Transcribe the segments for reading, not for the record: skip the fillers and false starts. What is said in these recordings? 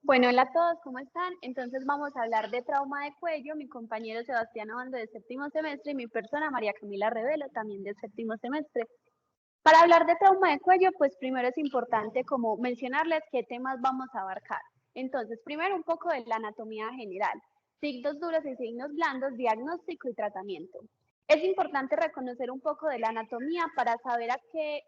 Bueno, hola a todos, ¿cómo están? Entonces vamos a hablar de trauma de cuello, mi compañero Sebastián Obando de séptimo semestre y mi persona María Camila Revelo también de séptimo semestre. Para hablar de trauma de cuello, pues primero es importante como mencionarles qué temas vamos a abarcar. Entonces, primero un poco de la anatomía general, signos duros y signos blandos, diagnóstico y tratamiento. Es importante reconocer un poco de la anatomía para saber a qué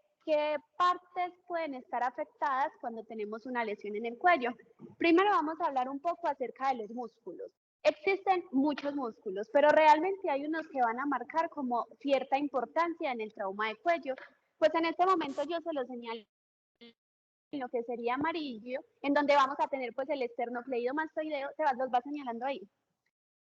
partes pueden estar afectadas cuando tenemos una lesión en el cuello. Primero vamos a hablar un poco acerca de los músculos. Existen muchos músculos, pero realmente hay unos que van a marcar como cierta importancia en el trauma de cuello. Pues en este momento yo se lo señalo en lo que sería amarillo, en donde vamos a tener pues el esternocleidomastoideo, se los va señalando ahí.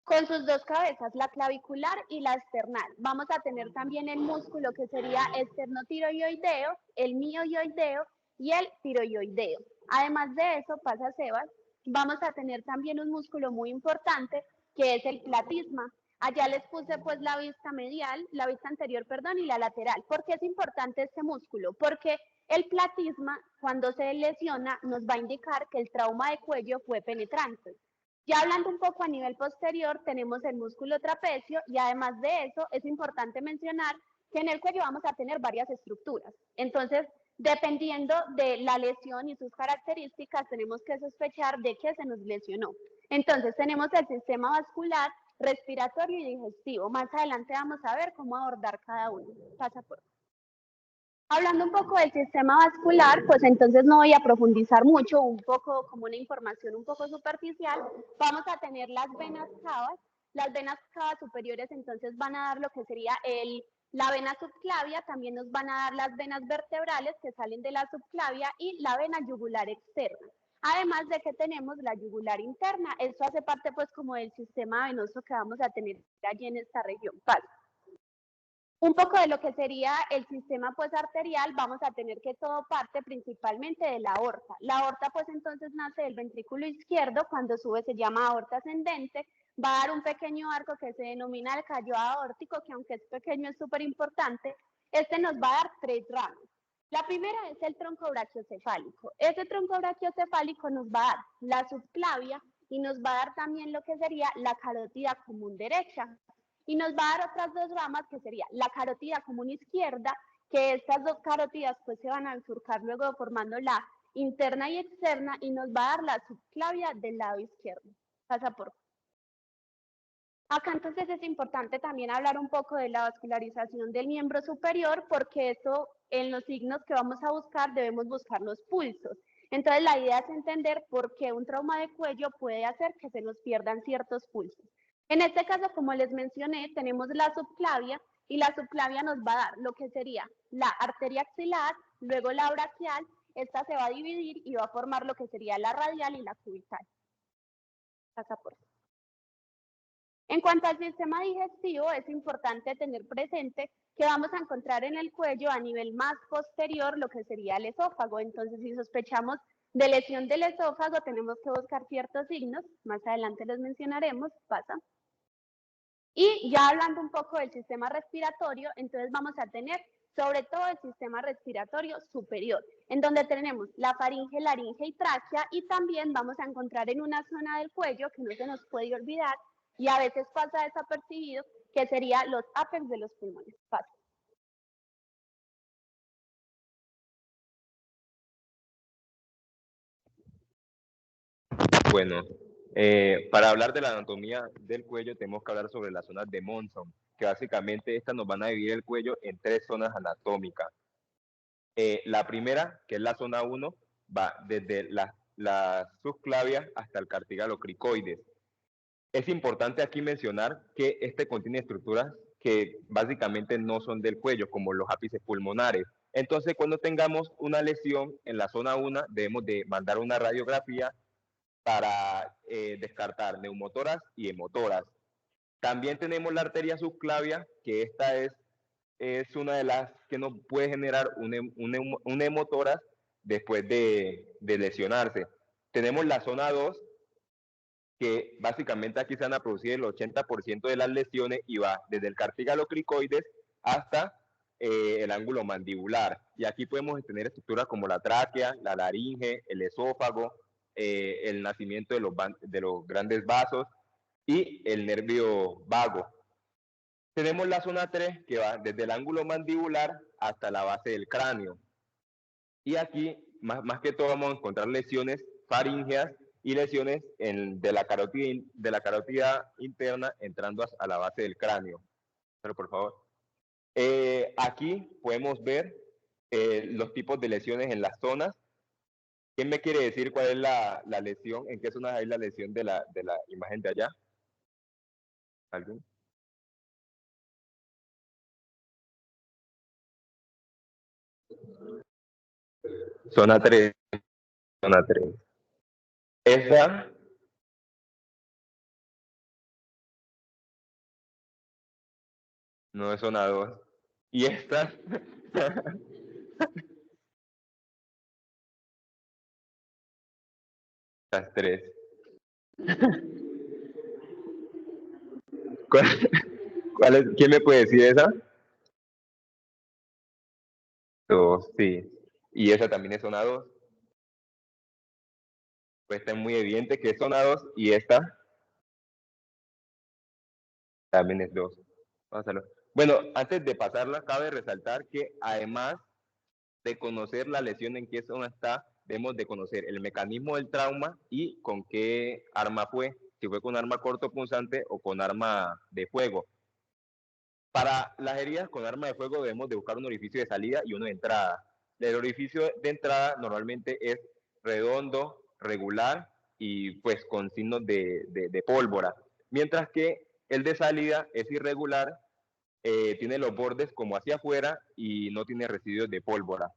Con sus dos cabezas, la clavicular y la esternal. Vamos a tener también el músculo que sería esternotiroideo, el mioioideo y el tiroideo. Además de eso, pasa Sebas, vamos a tener también un músculo muy importante que es el platisma. Allá les puse pues la vista medial, la vista anterior, perdón, y la lateral. ¿Por qué es importante este músculo? Porque el platisma, cuando se lesiona, nos va a indicar que el trauma de cuello fue penetrante. Ya hablando un poco a nivel posterior, tenemos el músculo trapecio y además de eso es importante mencionar que en el cuello vamos a tener varias estructuras. Entonces, dependiendo de la lesión y sus características, tenemos que sospechar de qué se nos lesionó. Entonces, tenemos el sistema vascular, respiratorio y digestivo. Más adelante vamos a ver cómo abordar cada uno. Pasa por. Hablando un poco del sistema vascular, pues entonces no voy a profundizar mucho, un poco como una información un poco superficial. Vamos a tener las venas cavas superiores entonces van a dar lo que sería la vena subclavia, también nos van a dar las venas vertebrales que salen de la subclavia y la vena yugular externa. Además de que tenemos la yugular interna, esto hace parte pues como del sistema venoso que vamos a tener allí en esta región. Vale. Un poco de lo que sería el sistema pues arterial, vamos a tener que todo parte principalmente de la aorta. La aorta pues entonces nace del ventrículo izquierdo, cuando sube se llama aorta ascendente, va a dar un pequeño arco que se denomina el callo aórtico, que aunque es pequeño es súper importante. Este nos va a dar tres ramas. La primera es el tronco brachiocefálico. Ese tronco brachiocefálico nos va a dar la subclavia y nos va a dar también lo que sería la carótida común derecha y nos va a dar otras dos ramas que sería la carótida común izquierda, que estas dos carótidas pues se van a surcar luego formando la interna y externa y nos va a dar la subclavia del lado izquierdo. Pasa por. Acá entonces es importante también hablar un poco de la vascularización del miembro superior porque eso en los signos que vamos a buscar debemos buscar los pulsos. Entonces la idea es entender por qué un trauma de cuello puede hacer que se nos pierdan ciertos pulsos. En este caso, como les mencioné, tenemos la subclavia y la subclavia nos va a dar lo que sería la arteria axilar, luego la braquial, esta se va a dividir y va a formar lo que sería la radial y la cubital. Pasa por. En cuanto al sistema digestivo, es importante tener presente que vamos a encontrar en el cuello a nivel más posterior lo que sería el esófago. Entonces, si sospechamos de lesión del esófago, tenemos que buscar ciertos signos, más adelante los mencionaremos, pasa. Y ya hablando un poco del sistema respiratorio, entonces vamos a tener sobre todo el sistema respiratorio superior, en donde tenemos la faringe, laringe y tráquea, y también vamos a encontrar en una zona del cuello que no se nos puede olvidar, y a veces pasa desapercibido, que sería los ápex de los pulmones. Pasa. Bueno, para hablar de la anatomía del cuello tenemos que hablar sobre las zonas de Monson, que básicamente estas nos van a dividir el cuello en tres zonas anatómicas. La primera, que es la zona 1, va desde las subclavias hasta el cartílago cricoides. Es importante aquí mencionar que este contiene estructuras que básicamente no son del cuello, como los ápices pulmonares. Entonces, cuando tengamos una lesión en la zona 1, debemos de mandar una radiografía para descartar neumotoras y hemotoras. También tenemos la arteria subclavia, que esta es una de las que nos puede generar un hemotoras después de lesionarse. Tenemos la zona 2, que básicamente aquí se van a producir el 80% de las lesiones y va desde el cartílago cricoides hasta el ángulo mandibular. Y aquí podemos tener estructuras como la tráquea, la laringe, el esófago, el nacimiento de los grandes vasos y el nervio vago. Tenemos la zona 3 que va desde el ángulo mandibular hasta la base del cráneo. Y aquí, más que todo, vamos a encontrar lesiones faríngeas y lesiones de la carótida interna entrando a la base del cráneo. Pero por favor. Aquí podemos ver los tipos de lesiones en las zonas. ¿Quién me quiere decir cuál es la lesión? ¿En qué zonas hay la lesión de la imagen de allá? ¿Alguien? Zona 3. Zona 3. Esa no es zona 2. Y esta las 3. ¿Quién me puede decir esa? 2, sí. Y esa también es zona 2. Pues está muy evidente que es zona 2 y esta también es 2. Vamos a hacerlo. Bueno, antes de pasarla, cabe resaltar que además de conocer la lesión en qué zona está, debemos de conocer el mecanismo del trauma y con qué arma fue, si fue con arma cortopunzante o con arma de fuego. Para las heridas con arma de fuego debemos de buscar un orificio de salida y uno de entrada. El orificio de entrada normalmente es redondo, regular y pues con signos de pólvora, mientras que el de salida es irregular, tiene los bordes como hacia afuera y no tiene residuos de pólvora.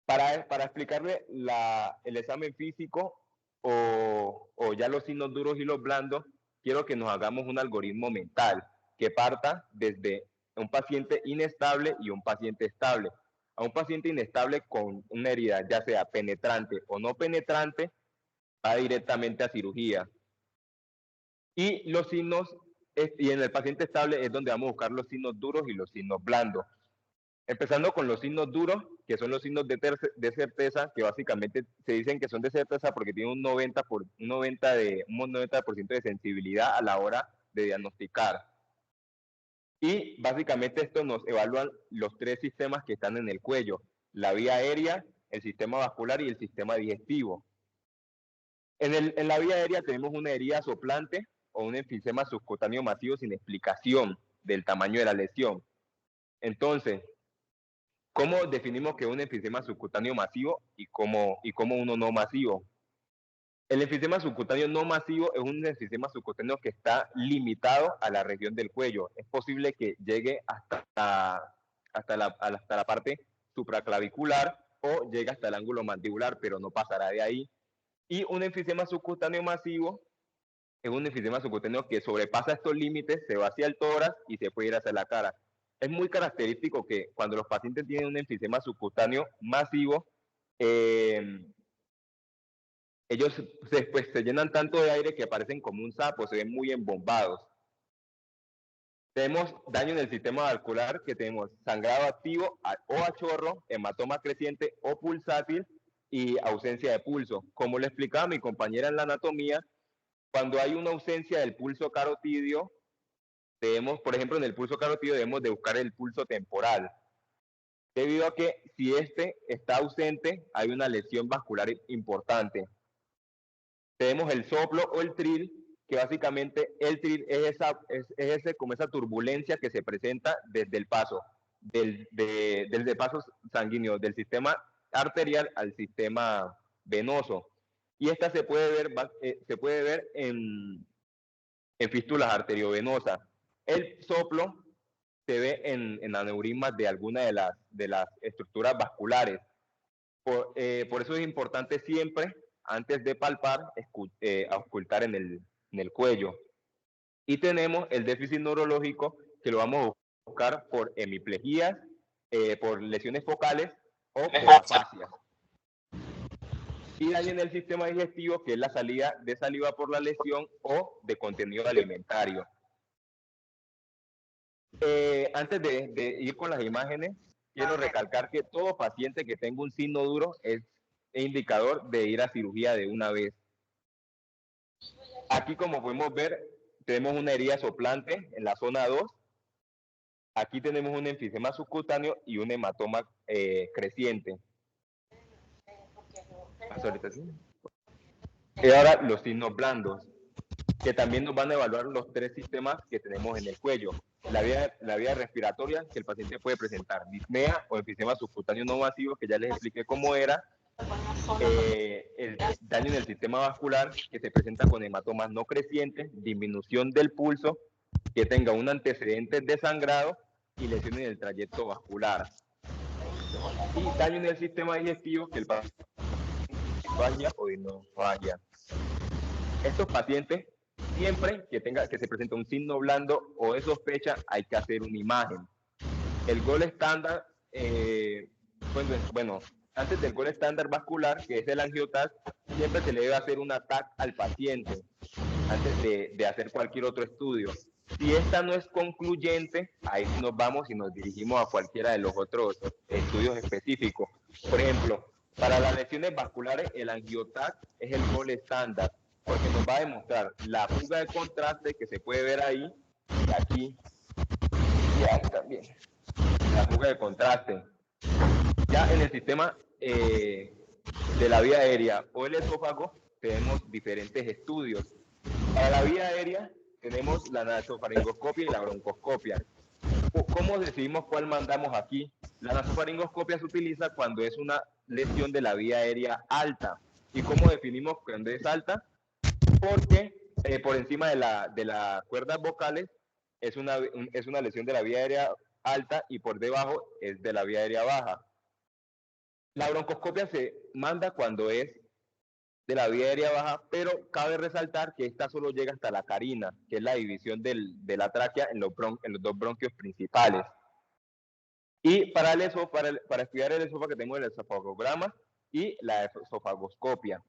Para explicarle el examen físico o ya los signos duros y los blandos, quiero que nos hagamos un algoritmo mental que parta desde un paciente inestable y un paciente estable. A un paciente inestable con una herida, ya sea penetrante o no penetrante, va directamente a cirugía. Y los signos, y en el paciente estable es donde vamos a buscar los signos duros y los signos blandos. Empezando con los signos duros, que son los signos de certeza, que básicamente se dicen que son de certeza porque tienen un 90% de sensibilidad a la hora de diagnosticar. Y básicamente esto nos evalúan los 3 sistemas que están en el cuello: la vía aérea, el sistema vascular y el sistema digestivo. En la vía aérea tenemos una herida soplante o un enfisema subcutáneo masivo sin explicación del tamaño de la lesión. Entonces, ¿cómo definimos que es un enfisema subcutáneo masivo y cómo uno no masivo? El enfisema subcutáneo no masivo es un enfisema subcutáneo que está limitado a la región del cuello. Es posible que llegue hasta la parte supraclavicular o llegue hasta el ángulo mandibular, pero no pasará de ahí. Y un enfisema subcutáneo masivo es un enfisema subcutáneo que sobrepasa estos límites, se va hacia el tórax y se puede ir hacia la cara. Es muy característico que cuando los pacientes tienen un enfisema subcutáneo masivo, ellos se llenan tanto de aire que parecen como un sapo, se ven muy embombados. Tenemos daño en el sistema vascular, que tenemos sangrado activo o a chorro, hematoma creciente o pulsátil y ausencia de pulso. Como le explicaba mi compañera en la anatomía, cuando hay una ausencia del pulso carotidio, por ejemplo, en el pulso carotidio debemos de buscar el pulso temporal, debido a que si este está ausente, hay una lesión vascular importante. Tenemos el soplo o el trill, que básicamente el trill es como esa turbulencia que se presenta desde el paso, desde paso sanguíneo, del sistema arterial al sistema venoso. Y esta se puede ver en fístulas arteriovenosas. El soplo se ve en aneurismas de alguna de las estructuras vasculares. Por eso es importante siempre, antes de palpar, auscultar en el cuello. Y tenemos el déficit neurológico, que lo vamos a buscar por hemiplejías, por lesiones focales o por afasias. Y daño en el sistema digestivo, que es la salida de saliva por la lesión o de contenido alimentario. Antes de ir con las imágenes, quiero recalcar que todo paciente que tenga un signo duro es indicador de ir a cirugía de una vez. Aquí, como podemos ver, tenemos una herida soplante en la zona 2. Aquí tenemos un enfisema subcutáneo y un hematoma creciente. Y ahora los signos blandos, que también nos van a evaluar los 3 sistemas que tenemos en el cuello. La vía respiratoria, que el paciente puede presentar disnea o enfisema subcutáneo no masivo, que ya les expliqué cómo era. El daño en el sistema vascular, que se presenta con hematomas no crecientes, disminución del pulso, que tenga un antecedente de sangrado y lesiones en el trayecto vascular. Y daño en el sistema digestivo, que el paciente disfagia o disnofagia. Estos pacientes, siempre que se presenta un signo blando o de sospecha, hay que hacer una imagen. El gol estándar, antes del gol estándar vascular, que es el angioTAC, siempre se le debe hacer un TAC al paciente antes de hacer cualquier otro estudio. Si esta no es concluyente, ahí nos vamos y nos dirigimos a cualquiera de los otros estudios específicos. Por ejemplo, para las lesiones vasculares, el angioTAC es el gol estándar, porque nos va a demostrar la fuga de contraste que se puede ver ahí, y aquí, y ahí también. La fuga de contraste. Ya en el sistema de la vía aérea o el esófago tenemos diferentes estudios. Para la vía aérea tenemos la nasofaringoscopia y la broncoscopia. ¿Cómo decidimos cuál mandamos aquí? La nasofaringoscopia se utiliza cuando es una lesión de la vía aérea alta. ¿Y cómo definimos cuando es alta? Porque por encima de las cuerdas vocales es una lesión de la vía aérea alta y por debajo es de la vía aérea baja. La broncoscopia se manda cuando es de la vía aérea baja, pero cabe resaltar que esta solo llega hasta la carina, que es la división de la tráquea en los 2 bronquios principales. Y para estudiar el esófago tenemos el esofagograma y la esofagoscopia.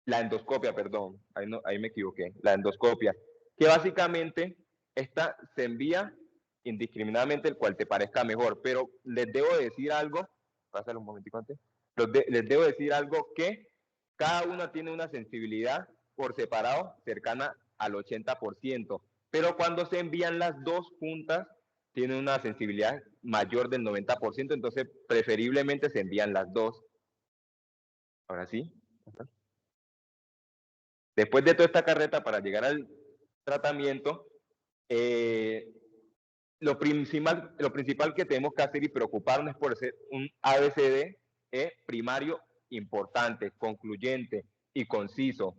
La endoscopia, perdón, ahí me equivoqué, la endoscopia, que básicamente esta se envía indiscriminadamente el cual te parezca mejor, pero les debo decir algo, pásalo un momentico antes, les debo decir algo que cada una tiene una sensibilidad por separado cercana al 80%, pero cuando se envían las dos juntas tienen una sensibilidad mayor del 90%, entonces preferiblemente se envían las dos. Ahora sí. Después de toda esta carreta para llegar al tratamiento, lo principal que tenemos que hacer y preocuparnos es por ser un ABCD primario importante, concluyente y conciso,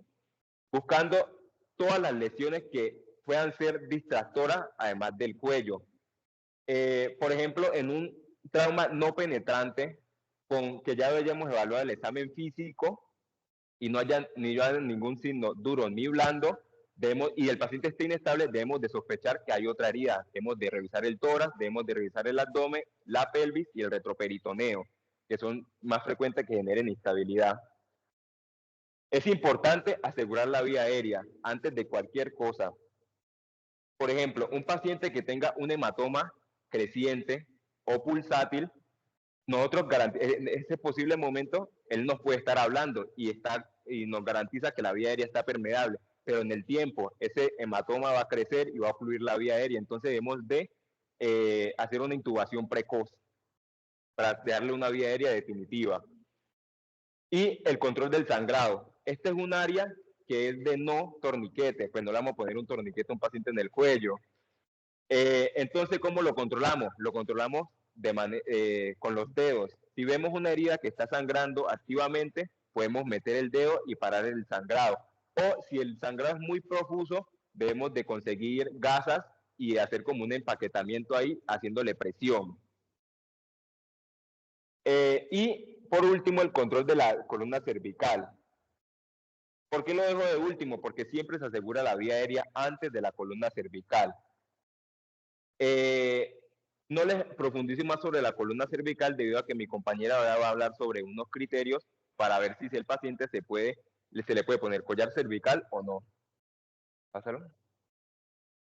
buscando todas las lesiones que puedan ser distractoras, además del cuello. Por ejemplo, en un trauma no penetrante, con que ya hayamos evaluado el examen físico, y no haya ningún signo duro ni blando, y el paciente esté inestable, debemos de sospechar que hay otra herida. Debemos de revisar el tórax, debemos de revisar el abdomen, la pelvis y el retroperitoneo, que son más frecuentes que generen instabilidad. Es importante asegurar la vía aérea antes de cualquier cosa. Por ejemplo, un paciente que tenga un hematoma creciente o pulsátil, nosotros en ese posible momento, él nos puede estar hablando y nos garantiza que la vía aérea está permeable, pero en el tiempo ese hematoma va a crecer y va a fluir la vía aérea, entonces debemos de hacer una intubación precoz para darle una vía aérea definitiva. Y el control del sangrado. Este es un área que es de no torniquete, pues no le vamos a poner un torniquete a un paciente en el cuello. Entonces, ¿cómo lo controlamos? Lo controlamos con los dedos. Si vemos una herida que está sangrando activamente, podemos meter el dedo y parar el sangrado. O si el sangrado es muy profuso, debemos de conseguir gasas y hacer como un empaquetamiento ahí, haciéndole presión. Y por último, el control de la columna cervical. ¿Por qué lo dejo de último? Porque siempre se asegura la vía aérea antes de la columna cervical. No les profundizo más sobre la columna cervical debido a que mi compañera ahora va a hablar sobre unos criterios para ver si el paciente se le puede poner collar cervical o no. Pásalo.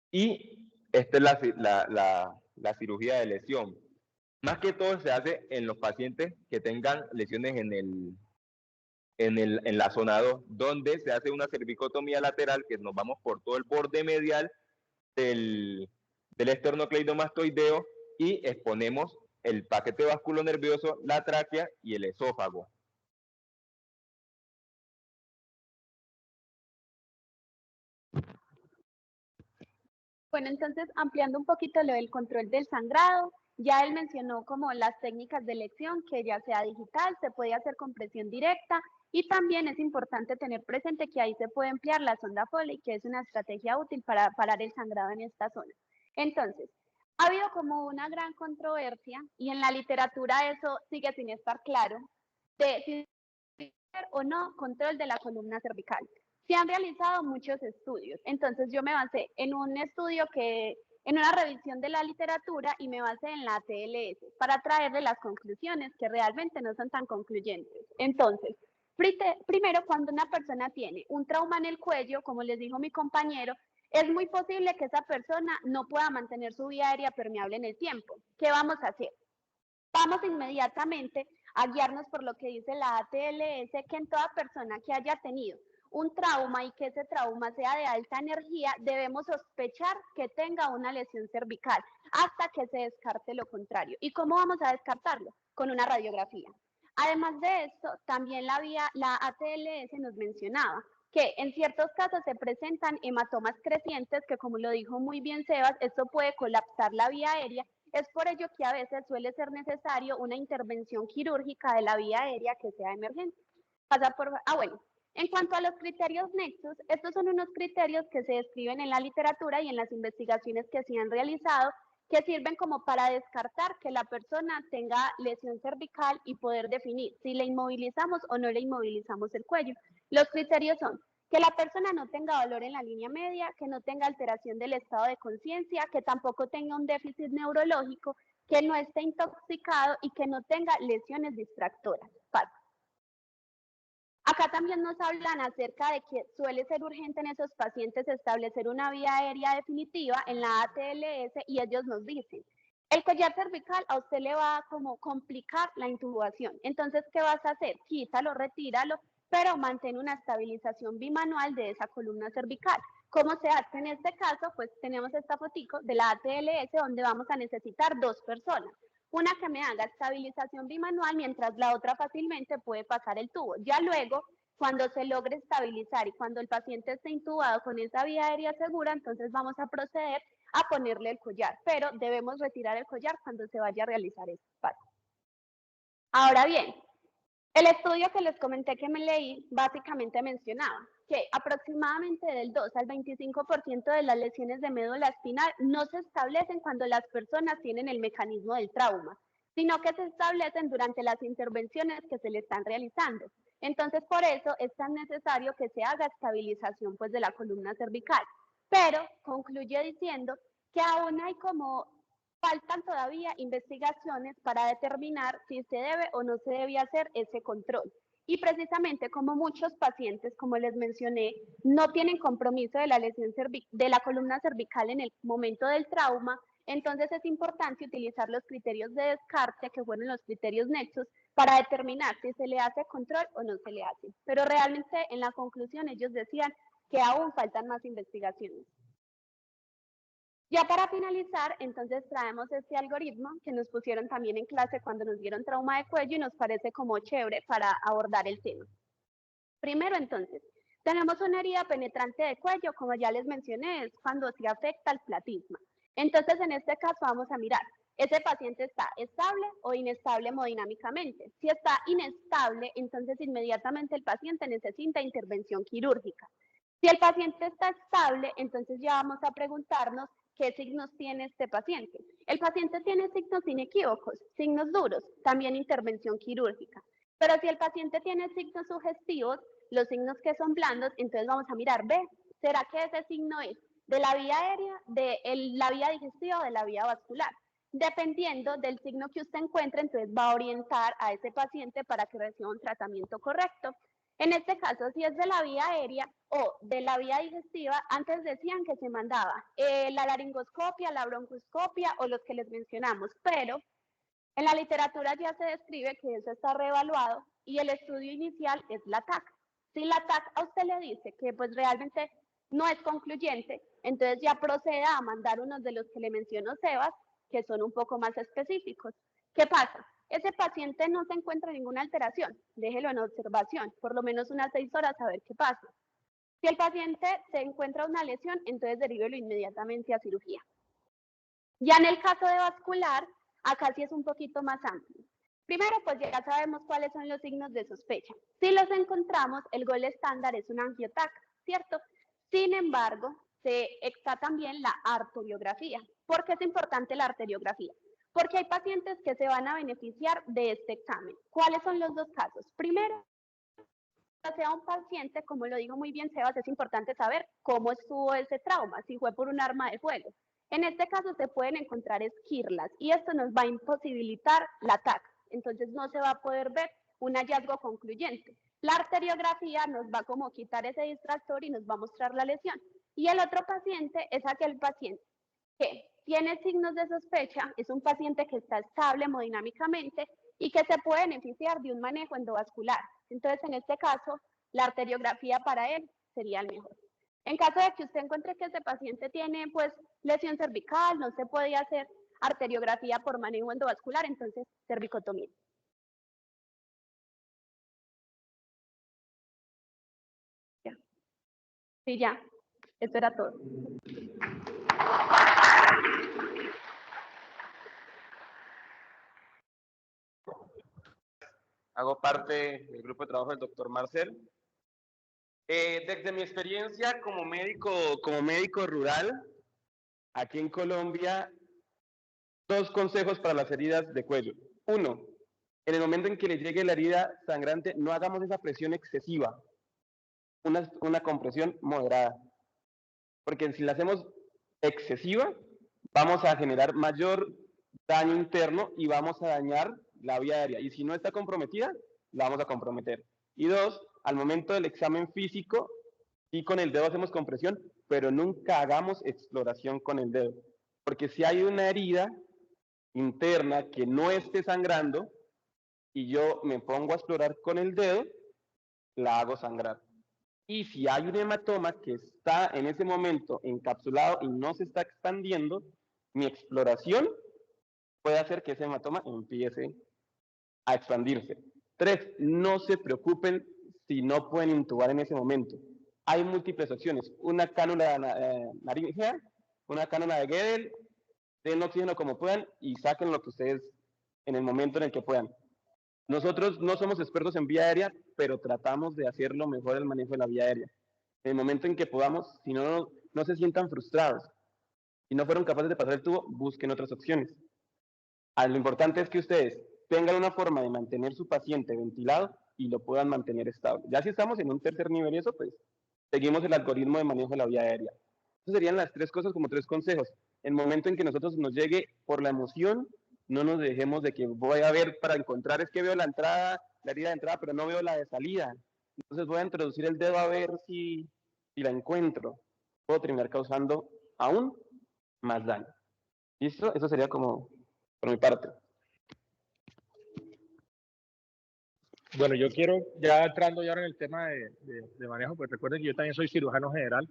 Y esta es la cirugía de lesión. Más que todo se hace en los pacientes que tengan lesiones en el en la zona 2, donde se hace una cervicotomía lateral, que nos vamos por todo el borde medial del esternocleidomastoideo y exponemos el paquete vasculonervioso, la tráquea y el esófago. Bueno, entonces ampliando un poquito lo del control del sangrado, ya él mencionó como las técnicas de elección, que ya sea digital, se puede hacer con presión directa y también es importante tener presente que ahí se puede emplear la sonda Foley, que es una estrategia útil para parar el sangrado en esta zona. Entonces, ha habido como una gran controversia y en la literatura eso sigue sin estar claro de si o no control de la columna cervical. Se han realizado muchos estudios, entonces yo me basé en un estudio en una revisión de la literatura y me basé en la TLS para traerle las conclusiones que realmente no son tan concluyentes. Entonces, primero, cuando una persona tiene un trauma en el cuello, como les dijo mi compañero, es muy posible que esa persona no pueda mantener su vía aérea permeable en el tiempo. ¿Qué vamos a hacer? Vamos inmediatamente a guiarnos por lo que dice la ATLS, que en toda persona que haya tenido un trauma y que ese trauma sea de alta energía, debemos sospechar que tenga una lesión cervical hasta que se descarte lo contrario. ¿Y cómo vamos a descartarlo? Con una radiografía. Además de esto, también la ATLS nos mencionaba que en ciertos casos se presentan hematomas crecientes que, como lo dijo muy bien Sebas, esto puede colapsar la vía aérea. Es por ello que a veces suele ser necesario una intervención quirúrgica de la vía aérea que sea emergente. Bueno, en cuanto a los criterios nexos, estos son unos criterios que se describen en la literatura y en las investigaciones que se han realizado, que sirven como para descartar que la persona tenga lesión cervical y poder definir si le inmovilizamos o no le inmovilizamos el cuello. Los criterios son que la persona no tenga dolor en la línea media, que no tenga alteración del estado de conciencia, que tampoco tenga un déficit neurológico, que no esté intoxicado y que no tenga lesiones distractoras. Acá también nos hablan acerca de que suele ser urgente en esos pacientes establecer una vía aérea definitiva en la ATLS y ellos nos dicen, el collar cervical a usted le va a como complicar la intubación. Entonces, ¿qué vas a hacer? Quítalo, retíralo, pero mantén una estabilización bimanual de esa columna cervical. ¿Cómo se hace en este caso? Pues tenemos esta fotico de la ATLS donde vamos a necesitar 2 personas. Una que me haga estabilización bimanual mientras la otra fácilmente puede pasar el tubo. Ya luego, cuando se logre estabilizar y cuando el paciente esté intubado con esa vía aérea segura, entonces vamos a proceder a ponerle el collar, pero debemos retirar el collar cuando se vaya a realizar este paso. Ahora bien, el estudio que les comenté que me leí básicamente mencionaba que aproximadamente del 2 al 25% de las lesiones de médula espinal no se establecen cuando las personas tienen el mecanismo del trauma, sino que se establecen durante las intervenciones que se le están realizando. Entonces, por eso es tan necesario que se haga estabilización pues, de la columna cervical. Pero concluye diciendo que aún hay como faltan todavía investigaciones para determinar si se debe o no se debe hacer ese control. Y precisamente como muchos pacientes, como les mencioné, no tienen compromiso de la lesión de la columna cervical en el momento del trauma, entonces es importante utilizar los criterios de descarte, que fueron los criterios nexos, para determinar si se le hace control o no se le hace. Pero realmente en la conclusión ellos decían que aún faltan más investigaciones. Ya para finalizar, entonces traemos este algoritmo que nos pusieron también en clase cuando nos dieron trauma de cuello y nos parece como chévere para abordar el tema. Primero, entonces, tenemos una herida penetrante de cuello, como ya les mencioné, es cuando se afecta el platisma. Entonces, en este caso vamos a mirar, ¿ese paciente está estable o inestable hemodinámicamente? Si está inestable, entonces inmediatamente el paciente necesita intervención quirúrgica. Si el paciente está estable, entonces ya vamos a preguntarnos qué signos tiene este paciente. El paciente tiene signos inequívocos, signos duros, también intervención quirúrgica. Pero si el paciente tiene signos sugestivos, los signos que son blandos, entonces vamos a mirar, ¿ve? ¿Será que ese signo es de la vía aérea, de la vía digestiva o de la vía vascular? Dependiendo del signo que usted encuentre, entonces va a orientar a ese paciente para que reciba un tratamiento correcto. En este caso, si es de la vía aérea o de la vía digestiva, antes decían que se mandaba la laringoscopia, la broncoscopia o los que les mencionamos, pero en la literatura ya se describe que eso está reevaluado y el estudio inicial es la TAC. Si la TAC a usted le dice que pues realmente no es concluyente, entonces ya proceda a mandar unos de los que le mencionó Sebas, que son un poco más específicos. ¿Qué pasa? Ese paciente no se encuentra ninguna alteración, déjelo en observación, por lo menos unas 6 horas a ver qué pasa. Si el paciente se encuentra una lesión, entonces derívelo inmediatamente a cirugía. Ya en el caso de vascular, acá sí es un poquito más amplio. Primero, pues ya sabemos cuáles son los signos de sospecha. Si los encontramos, el gol estándar es un angiotac, ¿cierto? Sin embargo, está también la arteriografía. ¿Por qué es importante la arteriografía? Porque hay pacientes que se van a beneficiar de este examen. ¿Cuáles son los dos casos? Primero, sea un paciente, como lo digo muy bien Sebas, es importante saber cómo estuvo ese trauma, si fue por un arma de fuego. En este caso se pueden encontrar esquirlas y esto nos va a imposibilitar la TAC, entonces no se va a poder ver un hallazgo concluyente. La arteriografía nos va como a quitar ese distractor y nos va a mostrar la lesión. Y el otro paciente es aquel paciente que tiene signos de sospecha, es un paciente que está estable hemodinámicamente y que se puede beneficiar de un manejo endovascular. Entonces, en este caso, la arteriografía para él sería el mejor. En caso de que usted encuentre que ese paciente tiene pues lesión cervical, no se puede hacer arteriografía por manejo endovascular, entonces cervicotomía. Ya. Sí, ya. Eso era todo. Hago parte del grupo de trabajo del doctor Marcel. Desde mi experiencia como médico rural, aquí en Colombia, 2 consejos para las heridas de cuello. 1, en el momento en que le llegue la herida sangrante, no hagamos esa presión excesiva, una compresión moderada, porque si la hacemos excesiva, vamos a generar mayor daño interno y vamos a dañar la vía aérea. Y si no está comprometida, la vamos a comprometer. Y 2, al momento del examen físico, sí con el dedo hacemos compresión, pero nunca hagamos exploración con el dedo. Porque si hay una herida interna que no esté sangrando y yo me pongo a explorar con el dedo, la hago sangrar. Y si hay un hematoma que está en ese momento encapsulado y no se está expandiendo, mi exploración puede hacer que ese hematoma empiece a expandirse. 3, no se preocupen si no pueden intubar en ese momento. Hay múltiples opciones. Una cánula naríngea, una cánula de Guedel, den oxígeno como puedan y saquen lo que ustedes en el momento en el que puedan. Nosotros no somos expertos en vía aérea, pero tratamos de hacerlo mejor el manejo de la vía aérea. En el momento en que podamos, si no, no se sientan frustrados. Si no fueron capaces de pasar el tubo, busquen otras opciones. Lo importante es que ustedes tengan una forma de mantener su paciente ventilado y lo puedan mantener estable. Ya si estamos en un tercer nivel y eso, pues seguimos el algoritmo de manejo de la vía aérea. Esas serían las 3 cosas como 3 consejos. El momento en que nosotros nos llegue por la emoción, no nos dejemos de que voy a ver para encontrar, es que veo la entrada, la herida de entrada, pero no veo la de salida. Entonces voy a introducir el dedo a ver si la encuentro. Puedo terminar causando aún más daño. ¿Listo? Eso sería como por mi parte. Bueno, yo quiero, ya entrando ya en el tema de manejo, pues recuerden que yo también soy cirujano general.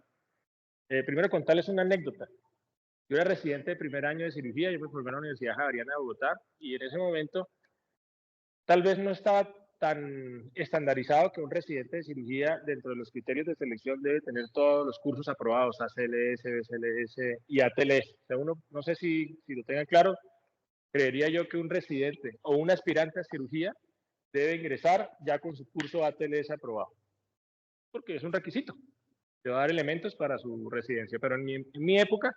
Primero contarles una anécdota. Yo era residente de primer año de cirugía, yo me formé en la Universidad Javeriana de Bogotá y en ese momento tal vez no estaba tan estandarizado que un residente de cirugía dentro de los criterios de selección debe tener todos los cursos aprobados, ACLS, BCLS y ATLS. O sea, uno, no sé si lo tengan claro, creería yo que un residente o un aspirante a cirugía debe ingresar ya con su curso ATLS aprobado, porque es un requisito, te va a dar elementos para su residencia, pero en mi época,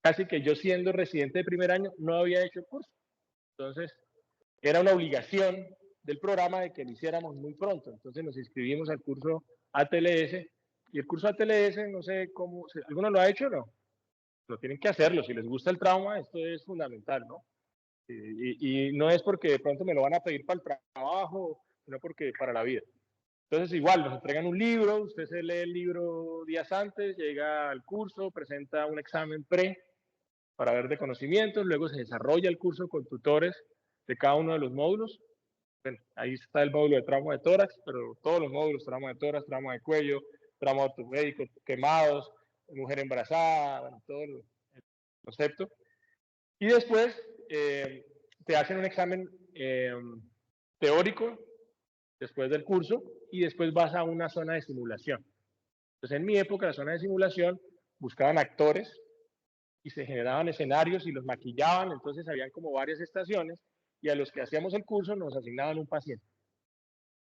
casi que yo siendo residente de primer año, no había hecho el curso, entonces era una obligación del programa de que lo hiciéramos muy pronto, entonces nos inscribimos al curso ATLS, y el curso ATLS, no sé cómo, ¿alguno lo ha hecho o no? Lo tienen que hacerlo, si les gusta el trauma, esto es fundamental, ¿no? Y no es porque de pronto me lo van a pedir para el trabajo, sino porque para la vida. Entonces igual, nos entregan un libro, usted se lee el libro días antes, llega al curso, presenta un examen para ver de conocimientos, luego se desarrolla el curso con tutores de cada uno de los módulos Bueno, ahí está el módulo de trauma de tórax, pero todos los módulos, trauma de tórax, trauma de cuello, trauma ortopédico, quemados, mujer embarazada, bueno, todo el concepto. Y después te hacen un examen teórico después del curso y después vas a una zona de simulación. Entonces, en mi época, la zona de simulación buscaban actores y se generaban escenarios y los maquillaban, entonces habían como varias estaciones y a los que hacíamos el curso nos asignaban un paciente.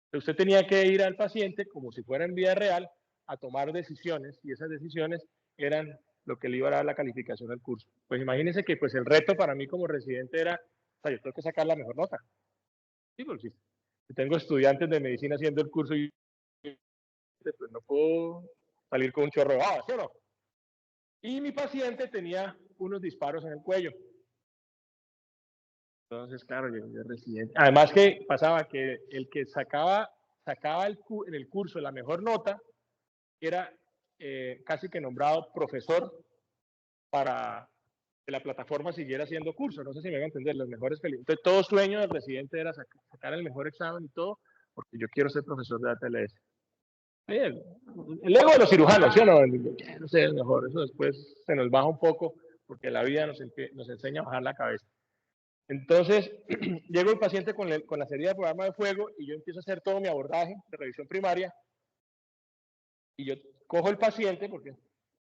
Entonces, usted tenía que ir al paciente como si fuera en vida real a tomar decisiones y esas decisiones eran lo que le iba a dar la calificación al curso. Pues imagínense que pues el reto para mí como residente era, o sea, yo tengo que sacar la mejor nota. Sí, porque si tengo estudiantes de medicina haciendo el curso y pues no puedo salir con un chorro de baba, ¿sí o no? Y mi paciente tenía unos disparos en el cuello. Entonces, claro, yo residente. Además que pasaba que el que sacaba en el curso la mejor nota era casi que nombrado profesor para que la plataforma siguiera haciendo curso. No sé si me van a entender, los mejores felices. Entonces, todo sueño del residente era sacar el mejor examen y todo, porque yo quiero ser profesor de ATLS. El ego de los cirujanos, ¿sí o no? No sé, es mejor. Eso después se nos baja un poco porque la vida nos enseña a bajar la cabeza. Entonces, llego el paciente con la herida de programa de fuego y yo empiezo a hacer todo mi abordaje de revisión primaria y yo cojo el paciente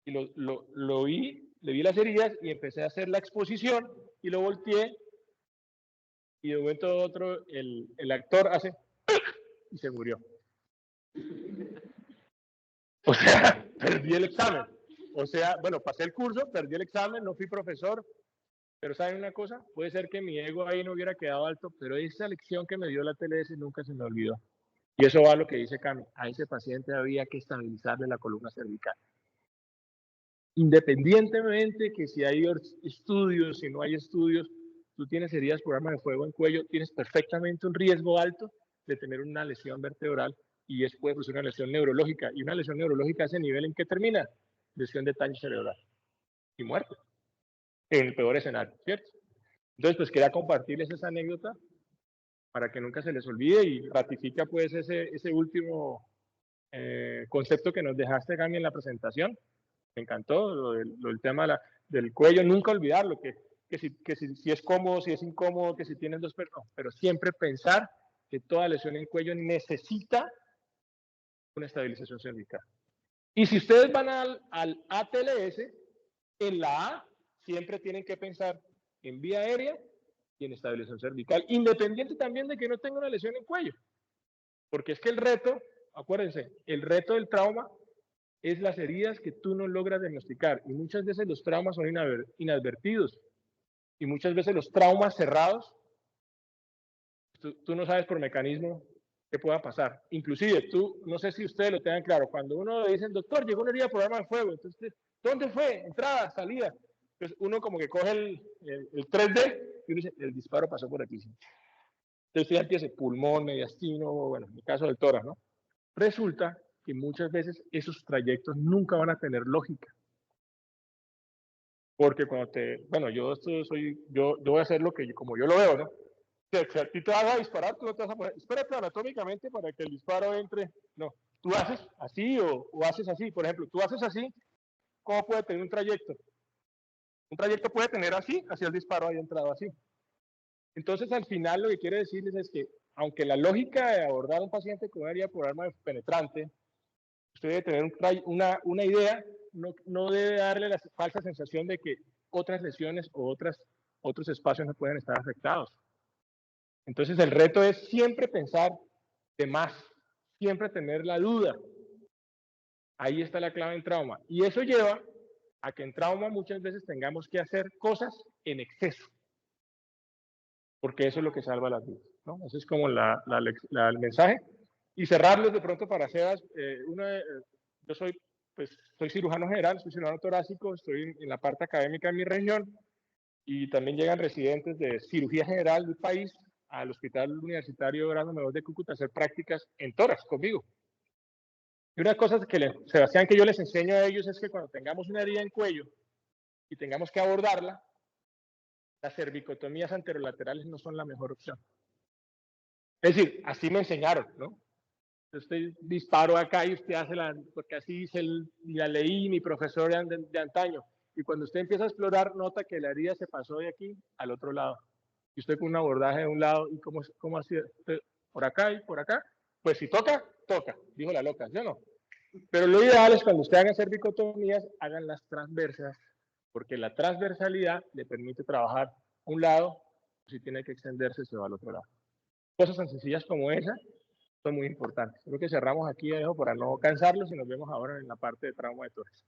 y le vi las heridas y empecé a hacer la exposición y lo volteé y de un momento a otro el actor hace y se murió. O sea, perdí el examen. O sea, bueno, pasé el curso, perdí el examen, no fui profesor, pero ¿saben una cosa? Puede ser que mi ego ahí no hubiera quedado alto, pero esa lección que me dio la TLS nunca se me olvidó. Y eso va a lo que dice Cami. A ese paciente había que estabilizarle la columna cervical. Independientemente que si hay estudios, si no hay estudios, tú tienes heridas por arma de fuego en cuello, tienes perfectamente un riesgo alto de tener una lesión vertebral y después pues, una lesión neurológica. Y una lesión neurológica a ese nivel, ¿en qué termina? Lesión de daño cerebral y muerte. En el peor escenario, ¿cierto? Entonces, pues quería compartirles esa anécdota para que nunca se les olvide y ratifica pues ese último concepto que nos dejaste, Gami, en la presentación. Me encantó el tema del cuello, nunca olvidarlo, que si es cómodo, si es incómodo, que si tienes dos perros, pero siempre pensar que toda lesión en el cuello necesita una estabilización cervical. Y si ustedes van al ATLS, en la A siempre tienen que pensar en vía aérea y en estabilización cervical, independiente también de que no tenga una lesión en cuello. Porque es que el reto, acuérdense, el reto del trauma es las heridas que tú no logras diagnosticar. Y muchas veces los traumas son inadvertidos. Y muchas veces los traumas cerrados, tú no sabes por mecanismo qué pueda pasar. Inclusive, tú, no sé si ustedes lo tengan claro, cuando uno le dice, doctor, llegó una herida por arma de fuego, entonces, ¿dónde fue? Entrada, salida. Entonces uno como que coge el 3D y uno dice, el disparo pasó por aquí. Entonces ya empieza pulmón, mediastino, bueno, en el caso del tórax, ¿no? Resulta que muchas veces esos trayectos nunca van a tener lógica. Porque cuando bueno, yo voy a hacer lo que, como yo lo veo, ¿no? Si a ti te vas a disparar, tú no te vas a poner, espérate anatómicamente para que el disparo entre. No, tú haces así o haces así. Por ejemplo, tú haces así, ¿cómo puede tener un trayecto? Un trayecto puede tener así, hacia el disparo haya entrado así. Entonces, al final, lo que quiero decirles es que, aunque la lógica de abordar a un paciente con una herida por arma penetrante, usted debe tener una idea, no debe darle la falsa sensación de que otras lesiones o otros espacios no pueden estar afectados. Entonces, el reto es siempre pensar de más, siempre tener la duda. Ahí está la clave en trauma. Y eso lleva a que en trauma muchas veces tengamos que hacer cosas en exceso, porque eso es lo que salva las vidas, ¿no? Ese es como el mensaje. Y cerrarlos de pronto para Sebas, yo soy cirujano general, soy cirujano torácico, estoy en la parte académica de mi región y también llegan residentes de cirugía general del país al Hospital Universitario Grado Menor de Cúcuta a hacer prácticas en tórax conmigo. Y una cosa Sebastián, que yo les enseño a ellos es que cuando tengamos una herida en cuello y tengamos que abordarla, las cervicotomías anterolaterales no son la mejor opción. Es decir, así me enseñaron, ¿no? Usted disparo acá y usted hace porque así hice la leí mi profesor de antaño. Y cuando usted empieza a explorar, nota que la herida se pasó de aquí al otro lado. Y usted con un abordaje de un lado, ¿y cómo así? Por acá y por acá. Pues si toca, toca, dijo la loca, ¿sí o no? Pero lo ideal es cuando usted haga cervicotomías, hagan las transversas, porque la transversalidad le permite trabajar un lado, si tiene que extenderse, se va al otro lado. Cosas tan sencillas como esa son muy importantes. Creo que cerramos aquí, Alejo, para no cansarlos y nos vemos ahora en la parte de trauma de tórax.